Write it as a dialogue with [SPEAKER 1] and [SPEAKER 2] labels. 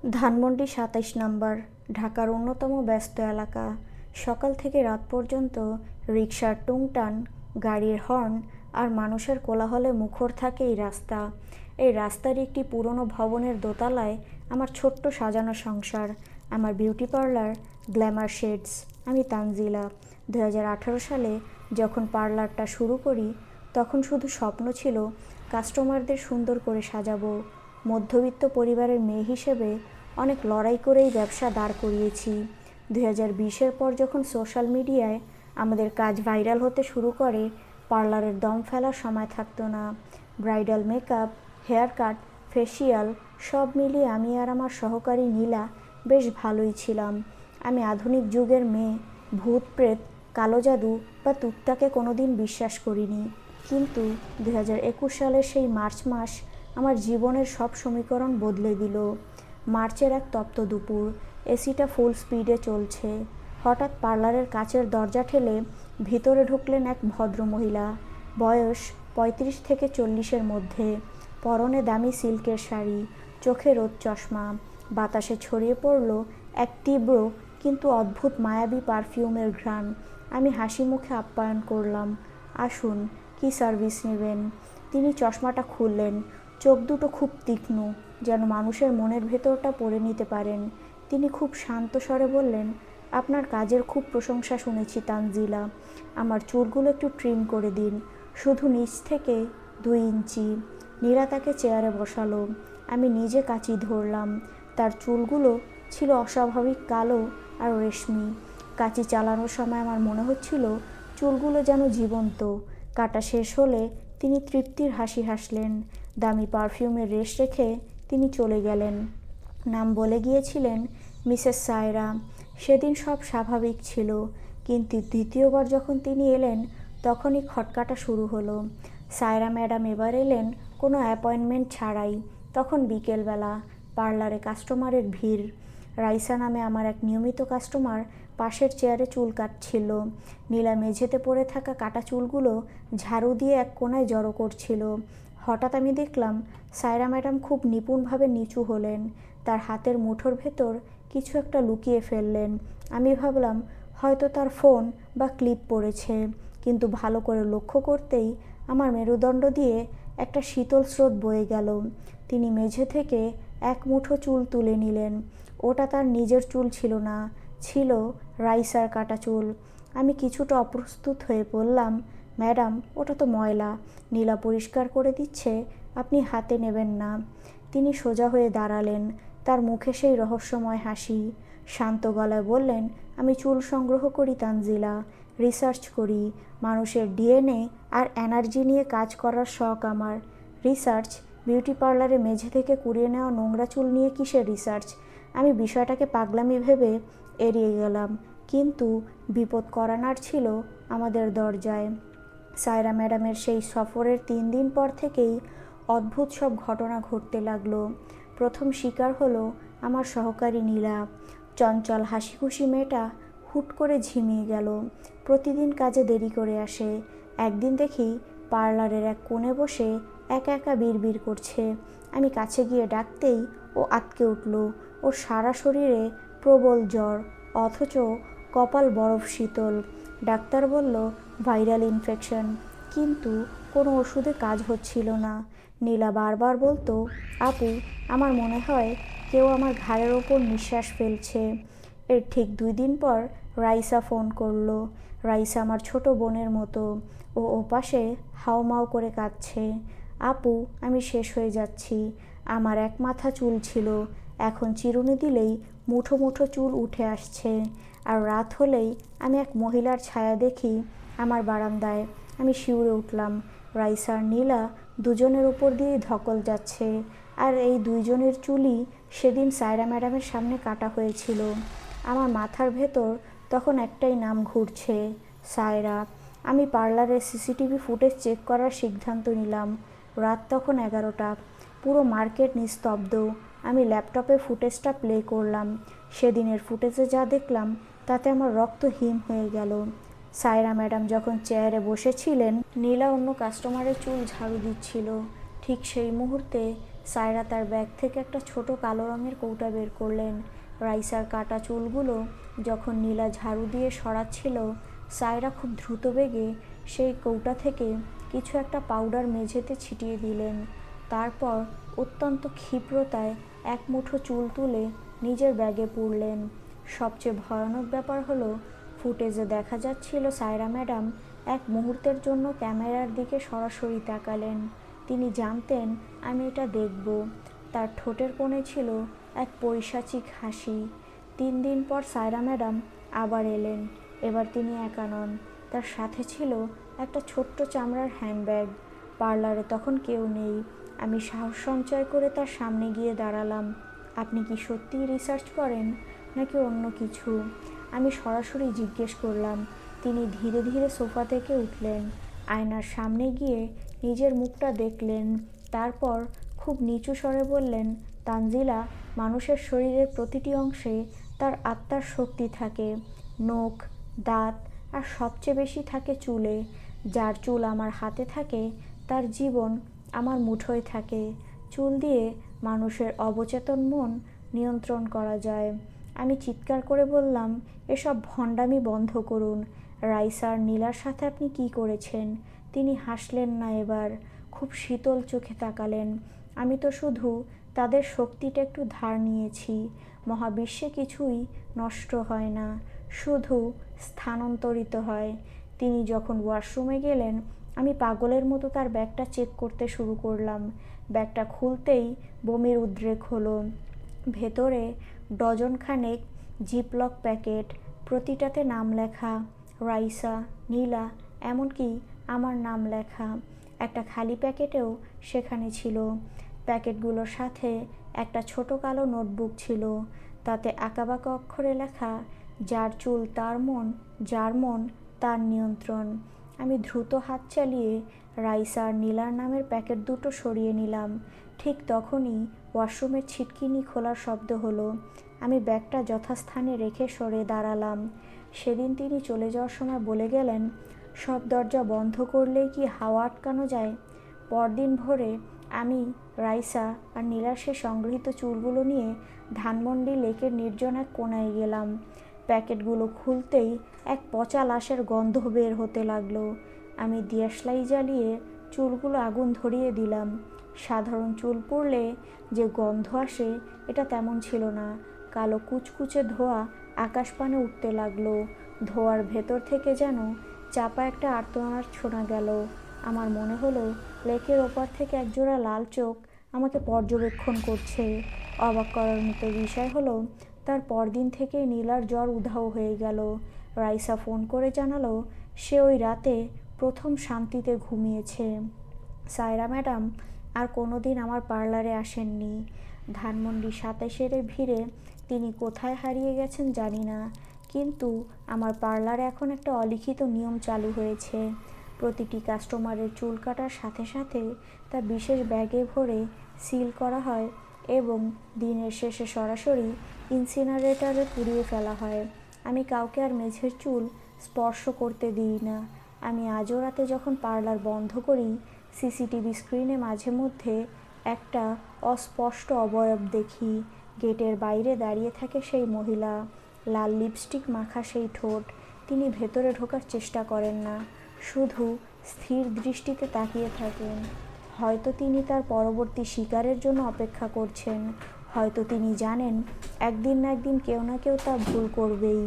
[SPEAKER 1] ধানমন্ডি ২৭ নম্বর, ঢাকার অন্যতম ব্যস্ত এলাকা। সকাল থেকে রাত পর্যন্ত রিকশার টুংটান, গাড়ির হর্ন আর মানুষের কোলাহলে মুখর থাকে এই রাস্তা। এই রাস্তার একটি পুরনো ভবনের দোতলায় আমার ছোট্ট সাজানো সংসার, আমার বিউটি পার্লার গ্ল্যামার শেডস। আমি তানজিলা। ২০১৮ সালে যখন পার্লারটা শুরু করি তখন শুধু স্বপ্ন ছিল কাস্টমারদের সুন্দর করে সাজাবো। মধ্যবিত্ত পরিবারের মেয়ে হিসেবে অনেক লড়াই করেই ব্যবসা দাঁড় করিয়েছি। ২০২০-এর পর যখন সোশ্যাল মিডিয়ায় আমাদের কাজ ভাইরাল হতে শুরু করে, পার্লারের দম ফেলার সময় থাকতো না। Bridal makeup, hair cut, facial সব মিলিয়ে আমি আর আমার সহকারী নীলা বেশ ভালোই ছিলাম। আমি আধুনিক যুগের মেয়ে, ভূত প্রেত, কালো জাদু বা তুত্তাকে কোনোদিন বিশ্বাস করিনি। কিন্তু ২০২১ সালের সেই মার্চ মাস আমার জীবনের সব সমীকরণ বদলে দিল। মার্চের এক তপ্ত দুপুর, এসিটা ফুল স্পিডে চলছে। হঠাৎ পার্লারের কাচের দরজা ঠেলে ভিতরে ঢুকলেন এক ভদ্রমহিলা, বয়স ৩৫ থেকে ৪০-এর মধ্যে। পরনে দামি সিল্কের শাড়ি, চোখে রোদ চশমা। বাতাসে ছড়িয়ে পড়ল এক তীব্র কিন্তু অদ্ভুত মায়াবী পারফিউমের ঘ্রাণ। আমি হাসি মুখে আপ্যায়ন করলাম, আসুন, কী সার্ভিস নেবেন? তিনি চশমাটা খুললেন। চোখ দুটো খুব তীক্ষ্ণ, যেন মানুষের মনের ভেতরটা পড়ে নিতে পারেন। তিনি খুব শান্ত স্বরে বললেন, আপনার কাজের খুব প্রশংসা শুনেছি তানজিলা। আমার চুলগুলো একটু ট্রিম করে দিন, শুধু নিচ থেকে ২ ইঞ্চি। নীলা তাকে চেয়ারে বসালো। আমি নিজে কাঁচি ধরলাম। তার চুলগুলো ছিল অস্বাভাবিক কালো আর রেশমি। কাঁচি চালানোর সময় আমার মনে হচ্ছিল চুলগুলো যেন জীবন্ত। কাটা শেষ হলে তিনি তৃপ্তির হাসি হাসলেন। দামি পারফিউমের রেশ রেখে তিনি চলে গেলেন। নাম বলে গিয়েছিলেন মিসেস সায়রা। সেদিন সব স্বাভাবিক ছিল, কিন্তু দ্বিতীয়বার যখন তিনি এলেন তখনই খটকাটা শুরু হলো। সায়রা ম্যাডাম এবার এলেন কোনো অ্যাপয়েন্টমেন্ট ছাড়াই। তখন বিকেলবেলা, পার্লারে কাস্টমারের ভিড়। রাইসা নামে আমার এক নিয়মিত কাস্টমার পাশের চেয়ারে চুল কাটছিল। নীলা মেঝেতে পড়ে থাকা কাটা চুলগুলো ঝাড়ু দিয়ে এক কোণায় জড়ো করছিল। হঠাৎ আমি দেখলাম সায়রা ম্যাডাম খুব নিপুণভাবে নিচু হলেন। তার হাতের মুঠোর ভেতর কিছু একটা লুকিয়ে ফেললেন। আমি ভাবলাম হয়তো তার ফোন বা ক্লিপ পড়েছে, কিন্তু ভালো করে লক্ষ্য করতেই আমার মেরুদণ্ড দিয়ে একটা শীতল স্রোত বয়ে গেল। তিনি মেঝে থেকে এক মুঠো চুল তুলে নিলেন। ওটা তার নিজের চুল ছিল না, ছিল রাইসার কাটা চুল। আমি কিছুটা অপ্রস্তুত হয়ে বললাম, ম্যাডাম, ওটা তো ময়লা, নীলা পরিষ্কার করে দিচ্ছে, আপনি হাতে নেবেন না। তিনি সোজা হয়ে দাঁড়ালেন, তার মুখে সেই রহস্যময় হাসি। শান্ত গলায় বললেন, আমি চুল সংগ্রহ করি তানজিলা, রিসার্চ করি। মানুষের ডিএনএ আর এনার্জি নিয়ে কাজ করার শখ আমার। রিসার্চ? বিউটি পার্লারে মেঝে থেকে কুড়িয়ে নেওয়া নোংরা চুল নিয়ে কিসের রিসার্চ? আমি বিষয়টাকে পাগলামি ভেবে এড়িয়ে গেলাম, কিন্তু বিপদ করানার ছিল আমাদের দরজায়। সায়রা ম্যাডামের সেই সফরের ৩ দিন পর থেকেই অদ্ভুত সব ঘটনা ঘটতে লাগলো। প্রথম শিকার হলো আমার সহকারী নীলা। চঞ্চল হাসিখুশি মেয়েটা হুট করে ঝিমিয়ে গেল। প্রতিদিন কাজে দেরি করে আসে। একদিন দেখি পার্লারের এক কোণে বসে একা একা বিড়বিড় করছে। আমি কাছে গিয়ে ডাকতেই ও আঁতকে উঠল। ওর সারা শরীরে প্রবল জ্বর, অথচ কপাল বরফ শীতল। ডাক্তার বলল ভাইরাল ইনফেকশন, কিন্তু কোনো ওষুধে কাজ হচ্ছিল না। নীলা বারবার বলতো, আপু, আমার মনে হয় কেউ আমার ঘাড়ের ওপর নিঃশ্বাস ফেলছে। এর ঠিক 2 দিন পর রাইসা ফোন করলো। রাইসা আমার ছোট বোনের মতো। ও ওপাশে হাউমাউ করে কাঁদছে, আপু, আমি শেষ হয়ে যাচ্ছি। আমার এক মাথা চুল ছিল, এখন চিরুনি দিলেই মুঠো মুঠো চুল উঠে আসছে। আর রাত হলেই আমি এক মহিলার ছায়া দেখি আমার বারান্দায়। আমি শিউরে উঠলাম। রাইসা আর নীলা দুজনের উপর দিয়েই ধকল যাচ্ছে। আর এই 2 জনের চুলই সেদিন সায়রা ম্যাডামের সামনে কাটা হয়েছিল। আমার মাথার ভেতর তখন একটাই নাম ঘুরছে, সায়রা। আমি পার্লারের সিসিটিভি ফুটেজ চেক করার সিদ্ধান্ত নিলাম। রাত তখন 11টা। পুরো মার্কেট নিস্তব্ধ। আমি ল্যাপটপে ফুটেজটা প্লে করলাম। সেদিনের ফুটেজে যা দেখলাম তাতে আমার রক্ত হিম হয়ে গেল। সায়রা ম্যাডাম যখন চেয়ারে বসেছিলেন, নীলা অন্য কাস্টমারের চুল ঝাড়ু দিচ্ছিল। ঠিক সেই মুহূর্তে সায়রা তার ব্যাগ থেকে একটা ছোট কালো রঙের কৌটা বের করলেন। রাইসার কাটা চুলগুলো যখন নীলা ঝাড়ু দিয়ে সরাচ্ছিল, সায়রা খুব দ্রুত বেগে সেই কৌটা থেকে কিছু একটা পাউডার মেঝেতে ছিটিয়ে দিলেন। তারপর অত্যন্ত ক্ষিপ্রতায় এক মুঠো চুল তুলে নিজের ব্যাগে পুরলেন। সবচেয়ে ভয়ানক ব্যাপার হলো, ফুটেজে দেখা যাচ্ছিল সায়রা ম্যাডাম এক মুহূর্তের জন্য ক্যামেরার দিকে সরাসরি তাকালেন। তিনি জানতেন আমি এটা দেখব। তার ঠোঁটের কোণে ছিল এক পৈশাচিক হাসি। 3 দিন পর সায়রা ম্যাডাম আবার এলেন। এবার তিনি একা নন, তার সাথে ছিল একটা ছোট্ট চামড়ার হ্যান্ডব্যাগ। পার্লারে তখন কেউ নেই। আমি সাহস সঞ্চয় করে তার সামনে গিয়ে দাঁড়ালাম। আপনি কি সত্যিই রিসার্চ করেন নাকি অন্য কিছু? আমি সরাসরি জিজ্ঞেস করলাম। তিনি ধীরে ধীরে সোফা থেকে উঠলেন, আয়নার সামনে গিয়ে নিজের মুখটা দেখলেন। তারপর খুব নিচু স্বরে বললেন, তানজিলা, মানুষের শরীরের প্রতিটি অংশে তার আত্মার শক্তি থাকে। নখ, দাঁত আর সবচেয়ে বেশি থাকে চুলে। যার চুল আমার হাতে থাকে তার জীবন আমার মুঠোয় থাকে। চুল দিয়ে মানুষের অবচেতন মন নিয়ন্ত্রণ করা যায়। আমি চিৎকার করে বললাম, এসব ভণ্ডামি বন্ধ করুন। রাইসা আর নীলার সাথে আপনি কি করেছেন? তিনি হাসলেন না, এবার খুব শীতল চোখে তাকালেন। আমি তো শুধু তাদের শক্তিটা একটু ধার নিয়েছি। মহাবিশ্বে কিছুই নষ্ট হয় না, শুধু স্থানান্তরিত হয়। তিনি যখন ওয়াশরুমে গেলেন, আমি পাগলের মতো তার ব্যাগটা চেক করতে শুরু করলাম। ব্যাগটা খুলতেই বমির উদ্রেক হলো। ভেতরে ডজনখানেক জিপলক প্যাকেট, প্রতিটাতে নাম লেখা, রাইসা, নীলা, এমনকি আমার নাম লেখা। একটা খালি প্যাকেটেও সেখানে ছিল। প্যাকেটগুলোর সাথে একটা ছোট কালো নোটবুক ছিল, তাতে আঁকাবাঁকা অক্ষরে লেখা, যার চুল তার মন, যার মন তার নিয়ন্ত্রণ। আমি দ্রুত হাত চালিয়ে রাইসা আর নীলার নামের প্যাকেট দুটো সরিয়ে নিলাম। ঠিক তখনই ওয়াশরুমের ছিটকিনি খোলার শব্দ হলো। আমি ব্যাগটা যথাস্থানে রেখে সরে দাঁড়ালাম। সেদিন তিনি চলে যাওয়ার সময় বলে গেলেন, সব দরজা বন্ধ করলেই কি হাওয়া আটকানো যায়? পরদিন ভোরে আমি রাইসা আর নীলার সে সংগৃহীত চুলগুলো নিয়ে ধানমন্ডি লেকের নির্জন এক কোণায় গেলাম। প্যাকেটগুলো খুলতেই এক পচা লাশের গন্ধ বের হতে লাগলো। আমি দিয়াশলাই জ্বালিয়ে চুলগুলো আগুন ধরিয়ে দিলাম। সাধারণ চুল পুড়লে যে গন্ধ আসে এটা তেমন ছিল না। কালো কুচকুচে ধোঁয়া আকাশপানে উঠতে লাগলো। ধোঁয়ার ভেতর থেকে যেন চাপা একটা আর্তনাদ শোনা গেল। আমার মনে হলো লেকের ওপার থেকে একজোড়া লাল চোখ আমাকে পর্যবেক্ষণ করছে। অবাক করার মতো বিষয় হলো, তার পরদিন থেকেই নীলার জ্বর উধাও হয়ে গেল। রাইসা ফোন করে জানালো সে ওই রাতে প্রথম শান্তিতে ঘুমিয়েছে। সায়রা ম্যাডাম আর কোনোদিন আমার পার্লারে আসেননি। ধানমন্ডি 27-এর ভিড়ে তিনি কোথায় হারিয়ে গেছেন জানি না, কিন্তু আমার পার্লারে এখন একটা অলিখিত নিয়ম চালু হয়েছে। প্রতিটি কাস্টমারের চুল কাটার সাথে সাথে তা বিশেষ ব্যাগে ভরে সিল করা হয় এবং দিনের শেষে সরাসরি ইনসিনারেটরে পুড়িয়ে ফেলা হয়। আমি কাউকে আর মেঝের চুল স্পর্শ করতে দিই না। আমি আজও রাতে যখন পার্লার বন্ধ করি, সিসিটিভি স্ক্রিনে মাঝে মধ্যে একটা অস্পষ্ট অবয়ব দেখি। গেটের বাইরে দাঁড়িয়ে থাকে সেই মহিলা, লাল লিপস্টিক মাখা সেই ঠোঁট। তিনি ভেতরে ঢোকার চেষ্টা করেন না, শুধু স্থির দৃষ্টিতে তাকিয়ে থাকেন। হয়তো তিনি তার পরবর্তী শিকারের জন্য অপেক্ষা করছেন, হয়তো তিনি জানেন একদিন না একদিন কেউ না কেউ তা ভুল করবেই।